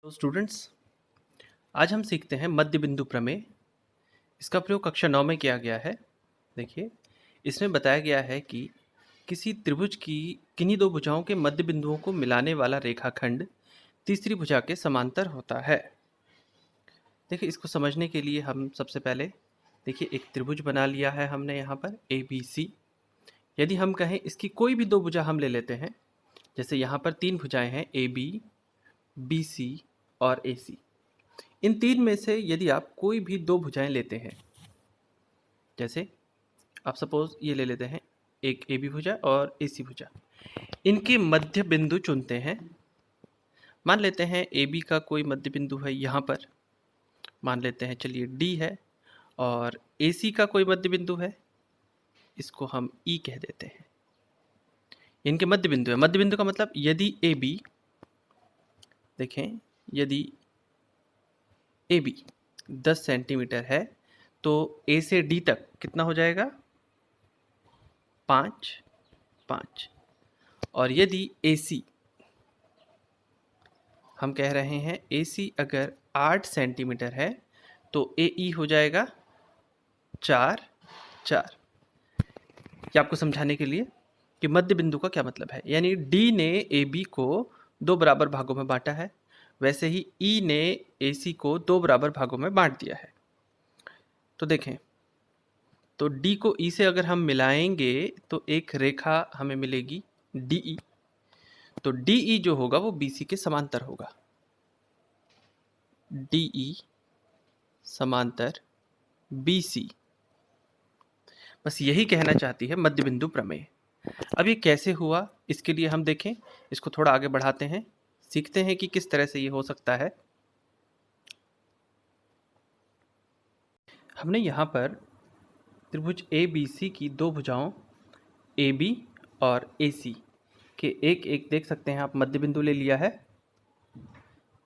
तो स्टूडेंट्स, आज हम सीखते हैं मध्य बिंदु प्रमेय। इसका प्रयोग कक्षा 9 में किया गया है। देखिए, इसमें बताया गया है कि किसी त्रिभुज की किन्हीं दो भुजाओं के मध्य बिंदुओं को मिलाने वाला रेखाखंड तीसरी भुजा के समांतर होता है। देखिए, इसको समझने के लिए हम सबसे पहले देखिए एक त्रिभुज बना लिया है हमने यहाँ पर ABC। यदि हम कहें इसकी कोई भी दो भुजा हम ले लेते हैं, जैसे यहाँ पर तीन भुजाएं हैं AB, BC और AC। इन तीन में से यदि आप कोई भी दो भुजाएं लेते हैं, जैसे आप सपोज ये ले लेते हैं एक AB भुजा और AC भुजा, इनके मध्य बिंदु चुनते हैं। मान लेते हैं AB का कोई मध्य बिंदु है यहाँ पर, मान लेते हैं चलिए D है, और AC का कोई मध्य बिंदु है, इसको हम E कह देते हैं। इनके मध्य बिंदु है। मध्य बिंदु का मतलब यदि AB, देखें, यदि AB 10 सेंटीमीटर है तो A से D तक कितना हो जाएगा? 5, 5। और यदि AC, हम कह रहे हैं AC अगर 8 सेंटीमीटर है तो AE हो जाएगा 4, 4। ये आपको समझाने के लिए कि मध्य बिंदु का क्या मतलब है। यानी D ने AB को दो बराबर भागों में बांटा है, वैसे ही E ने AC को दो बराबर भागों में बांट दिया है। तो देखें, तो D को E से अगर हम मिलाएंगे तो एक रेखा हमें मिलेगी DE। तो DE जो होगा वो BC के समांतर होगा। DE समांतर BC, बस यही कहना चाहती है मध्य बिंदु प्रमेय। अब ये कैसे हुआ, इसके लिए हम देखें, इसको थोड़ा आगे बढ़ाते हैं, सीखते हैं कि किस तरह से ये हो सकता है। हमने यहाँ पर त्रिभुज ABC की दो भुजाओं AB और AC के एक एक देख सकते हैं आप मध्य बिंदु ले लिया है।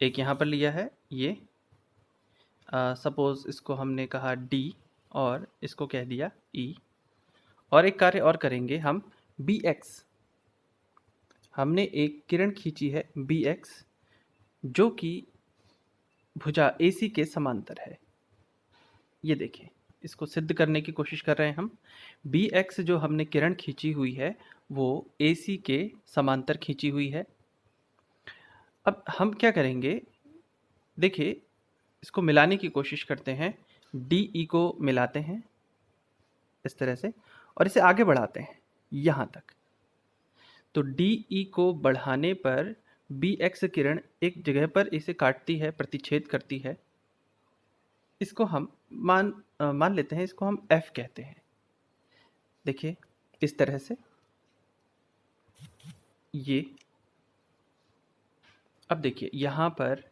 एक यहाँ पर लिया है, ये सपोज इसको हमने कहा D और इसको कह दिया E। और एक कार्य और करेंगे हम, BX, हमने एक किरण खींची है BX जो कि भुजा AC के समांतर है। ये देखें, इसको सिद्ध करने की कोशिश कर रहे हैं हम। BX जो हमने किरण खींची हुई है वो AC के समांतर खींची हुई है। अब हम क्या करेंगे, देखिए इसको मिलाने की कोशिश करते हैं। DE को मिलाते हैं इस तरह से और इसे आगे बढ़ाते हैं यहाँ तक। तो DE को बढ़ाने पर BX किरण एक जगह पर इसे काटती है, प्रतिच्छेद करती है। इसको हम मान लेते हैं, इसको हम F कहते हैं। देखिए इस तरह से ये। अब देखिए यहाँ पर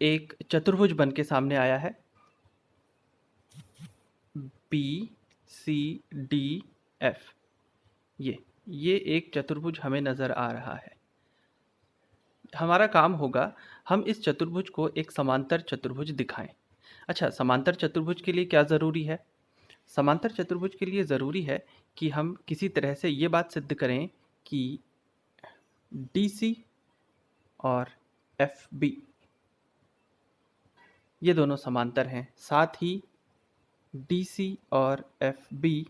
एक चतुर्भुज बन के सामने आया है, BCDF। ये एक चतुर्भुज हमें नज़र आ रहा है। हमारा काम होगा हम इस चतुर्भुज को एक समांतर चतुर्भुज दिखाएं। अच्छा, समांतर चतुर्भुज के लिए क्या ज़रूरी है? समांतर चतुर्भुज के लिए ज़रूरी है कि हम किसी तरह से ये बात सिद्ध करें कि DC और FB ये दोनों समांतर हैं, साथ ही DC और FB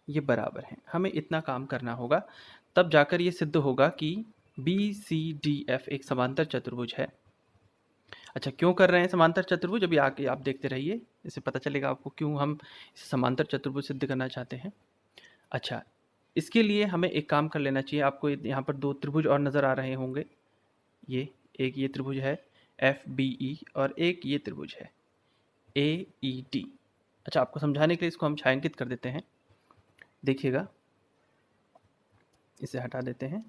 ये बराबर हैं। हमें इतना काम करना होगा, तब जाकर ये सिद्ध होगा कि BCDF एक समांतर चतुर्भुज है। अच्छा, क्यों कर रहे हैं समांतर चतुर्भुज, अभी आगे आप देखते रहिए, इससे पता चलेगा आपको क्यों हम समांतर चतुर्भुज सिद्ध करना चाहते हैं। अच्छा, इसके लिए हमें एक काम कर लेना चाहिए। आपको यहाँ पर दो त्रिभुज और नज़र आ रहे होंगे। एक ये त्रिभुज है FBE और एक ये त्रिभुज है AED। अच्छा, आपको समझाने के लिए इसको हम छायांकित कर देते हैं। देखिएगा, इसे हटा देते हैं।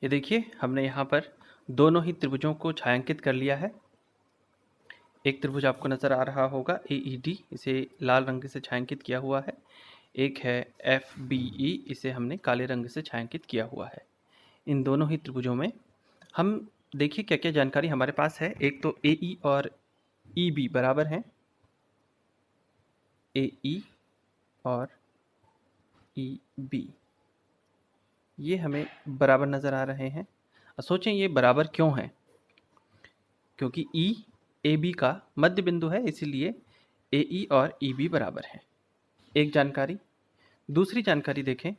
ये देखिए, हमने यहाँ पर दोनों ही त्रिभुजों को छायांकित कर लिया है। एक त्रिभुज आपको नज़र आ रहा होगा AED, इसे लाल रंग से छायांकित किया हुआ है। एक है FBE, इसे हमने काले रंग से छायांकित किया हुआ है। इन दोनों ही त्रिभुजों में हम देखिए क्या क्या जानकारी हमारे पास है। एक तो AE और EB बराबर हैं, AE और EB। ये हमें बराबर नज़र आ रहे हैं। सोचें ये बराबर क्यों हैं? क्योंकि ई ए बी का मध्य बिंदु है, इसीलिए ए ई और ई बी बराबर हैं। एक जानकारी। दूसरी जानकारी देखें,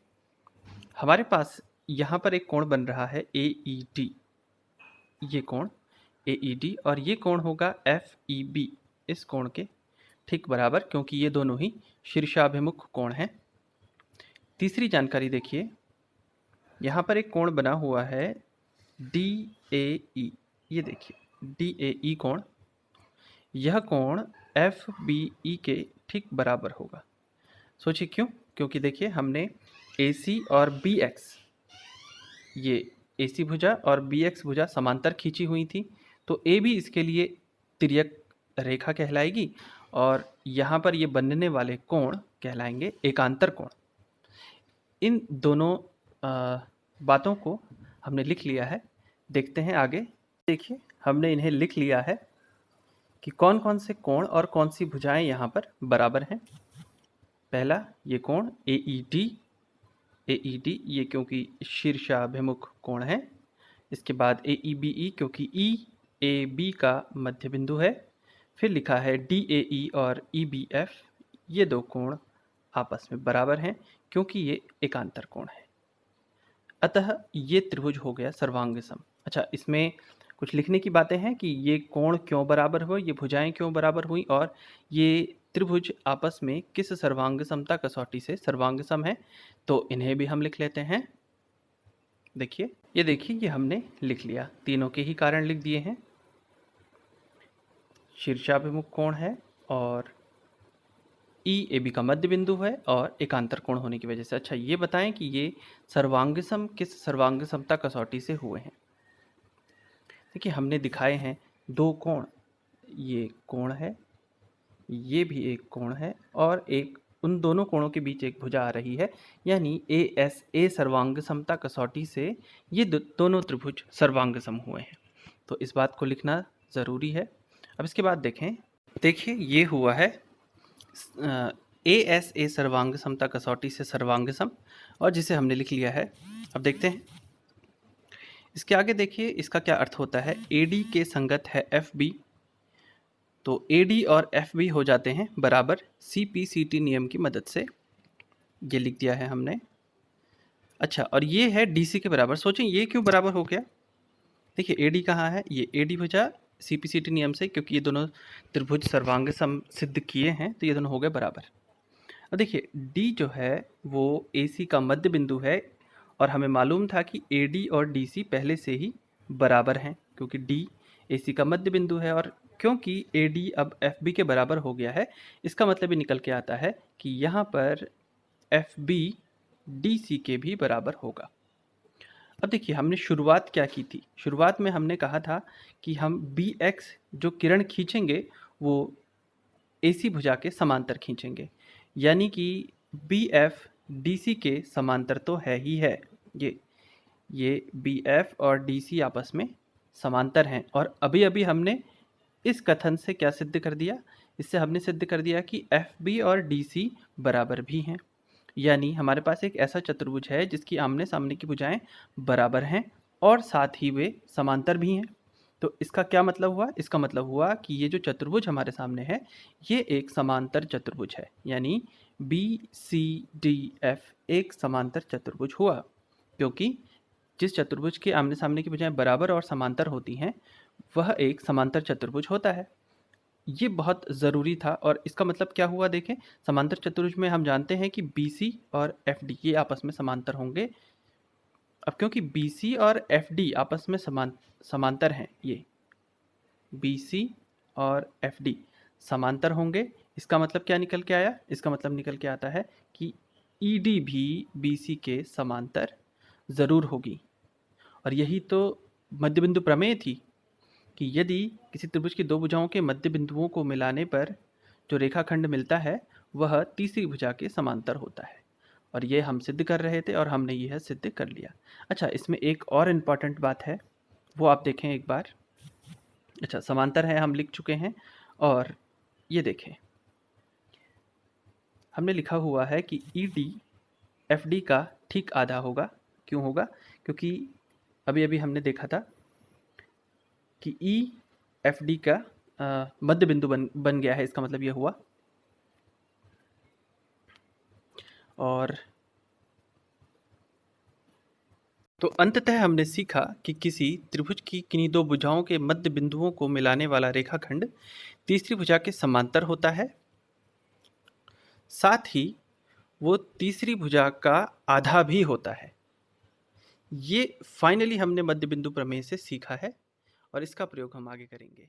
हमारे पास यहाँ पर एक कोण बन रहा है ए ई डी। ये कोण ए ई डी और ये कोण होगा एफ ई बी, इस कोण के ठीक बराबर, क्योंकि ये दोनों ही शीर्षाभिमुख कोण हैं। तीसरी जानकारी देखिए, यहाँ पर एक कोण बना हुआ है डी ए ई। ये देखिए डी ए ई कोण, यह कोण एफ बी ई के ठीक बराबर होगा। सोचिए क्यों? क्योंकि देखिए हमने ए सी और बी एक्स, ये ए सी भुजा और बी एक्स भुजा समांतर खींची हुई थी, तो ए भी इसके लिए तिर्यक रेखा कहलाएगी और यहाँ पर ये बनने वाले कोण कहलाएंगे एकांतर कोण। इन दोनों बातों को हमने लिख लिया है। देखते हैं आगे। देखिए हमने इन्हें लिख लिया है कि कौन कौन से कोण और कौन सी भुजाएं यहाँ पर बराबर हैं। पहला ये कोण ए ई डी, ये क्योंकि शीर्षाभिमुख कोण है। इसके बाद ए ई बी ई, क्योंकि ई ए बी का मध्य बिंदु है। फिर लिखा है डी ए ई और ई बी एफ, ये दो कोण आपस में बराबर हैं क्योंकि ये एकांतर कोण है। अतः ये त्रिभुज हो गया सर्वांग सम। अच्छा, इसमें कुछ लिखने की बातें हैं कि ये कोण क्यों बराबर हुए, ये भुजाएं क्यों बराबर हुई और ये त्रिभुज आपस में किस सर्वांग समता कसौटी से सर्वांग सम है, तो इन्हें भी हम लिख लेते हैं। देखिए ये हमने लिख लिया, तीनों के ही कारण लिख दिए हैं। शीर्षाभिमुख कोण है और ई ए बी का मध्य बिंदु है और एकांतर कोण होने की वजह से। अच्छा, ये बताएं कि ये सर्वांग सम किस सर्वांग समता कसौटी से हुए हैं। देखिए हमने दिखाए हैं दो कोण, ये कोण है, ये भी एक कोण है और एक उन दोनों कोणों के बीच एक भुजा आ रही है, यानी ए एस ए सर्वांग समता कसौटी से ये दोनों त्रिभुज सर्वांग सम हुए हैं। तो इस बात को लिखना ज़रूरी है। अब इसके बाद देखिए ये हुआ है ए एस ए सर्वांग समता कसौटी से सर्वांग सम, और जिसे हमने लिख लिया है। अब देखते हैं इसके आगे। देखिए इसका क्या अर्थ होता है। ए डी के संगत है एफ बी, तो ए डी और एफ बी हो जाते हैं बराबर सी पी सी टी नियम की मदद से। ये लिख दिया है हमने। अच्छा, और ये है डी सी के बराबर। सोचें ये क्यों बराबर हो गया। देखिए ए डी कहाँ है, ये ए डी भुजा सी पी सी टी नियम से, क्योंकि ये दोनों त्रिभुज सर्वांग सम सिद्ध किए हैं, तो ये दोनों हो गए बराबर। अब देखिए डी जो है वो ए सी का मध्य बिंदु है और हमें मालूम था कि ए डी और डी सी पहले से ही बराबर हैं, क्योंकि डी ए सी का मध्य बिंदु है और क्योंकि ए डी अब एफ बी के बराबर हो गया है, इसका मतलब ये निकल के आता है कि यहाँ पर एफ बी डी सी के भी बराबर होगा। अब देखिए हमने शुरुआत क्या की थी। शुरुआत में हमने कहा था कि हम बी एक्स जो किरण खींचेंगे वो ए सी भुजा के समांतर खींचेंगे, यानी कि बी एफ डी सी के समांतर तो है ही है। ये बी एफ और डी सी आपस में समांतर हैं और अभी अभी हमने इस कथन से क्या सिद्ध कर दिया। इससे हमने सिद्ध कर दिया कि एफ बी और डी सी बराबर भी हैं, यानी हमारे पास एक ऐसा चतुर्भुज है जिसकी आमने सामने की भुजाएं बराबर हैं और साथ ही वे समांतर भी हैं। तो इसका क्या मतलब हुआ। इसका मतलब हुआ कि ये जो चतुर्भुज हमारे सामने है ये एक समांतर चतुर्भुज है, यानी बी सी डी एफ एक समांतर चतुर्भुज हुआ, क्योंकि जिस चतुर्भुज के आमने सामने की भुजाएं बराबर और समांतर होती हैं वह एक समांतर चतुर्भुज होता है। ये बहुत ज़रूरी था और इसका मतलब क्या हुआ। देखें समांतर चतुर्भुज में हम जानते हैं कि बी सी और एफ डी ये आपस में समांतर होंगे। अब क्योंकि बी सी और एफ डी आपस में समांतर हैं, ये बी सी और एफ डी समांतर होंगे, इसका मतलब क्या निकल के आया। इसका मतलब निकल के आता है कि ई डी भी बी सी के समांतर ज़रूर होगी। और यही तो मध्य बिंदु प्रमेय थी कि यदि किसी त्रिभुज की दो भुजाओं के मध्य बिंदुओं को मिलाने पर जो रेखाखंड मिलता है वह तीसरी भुजा के समांतर होता है, और ये हम सिद्ध कर रहे थे और हमने यह सिद्ध कर लिया। अच्छा, इसमें एक और इम्पॉर्टेंट बात है, वो आप देखें एक बार। अच्छा, समांतर है हम लिख चुके हैं और ये देखें हमने लिखा हुआ है कि ई डी एफ डी का ठीक आधा होगा। क्यों होगा? क्योंकि अभी अभी हमने देखा था कि ई एफ डी का मध्य बिंदु बन गया है, इसका मतलब ये हुआ। और तो अंततः हमने सीखा कि किसी त्रिभुज की किन्हीं दो भुजाओं के मध्य बिंदुओं को मिलाने वाला रेखाखंड तीसरी भुजा के समांतर होता है, साथ ही वो तीसरी भुजा का आधा भी होता है। ये फाइनली हमने मध्य बिंदु प्रमेय से सीखा है और इसका प्रयोग हम आगे करेंगे।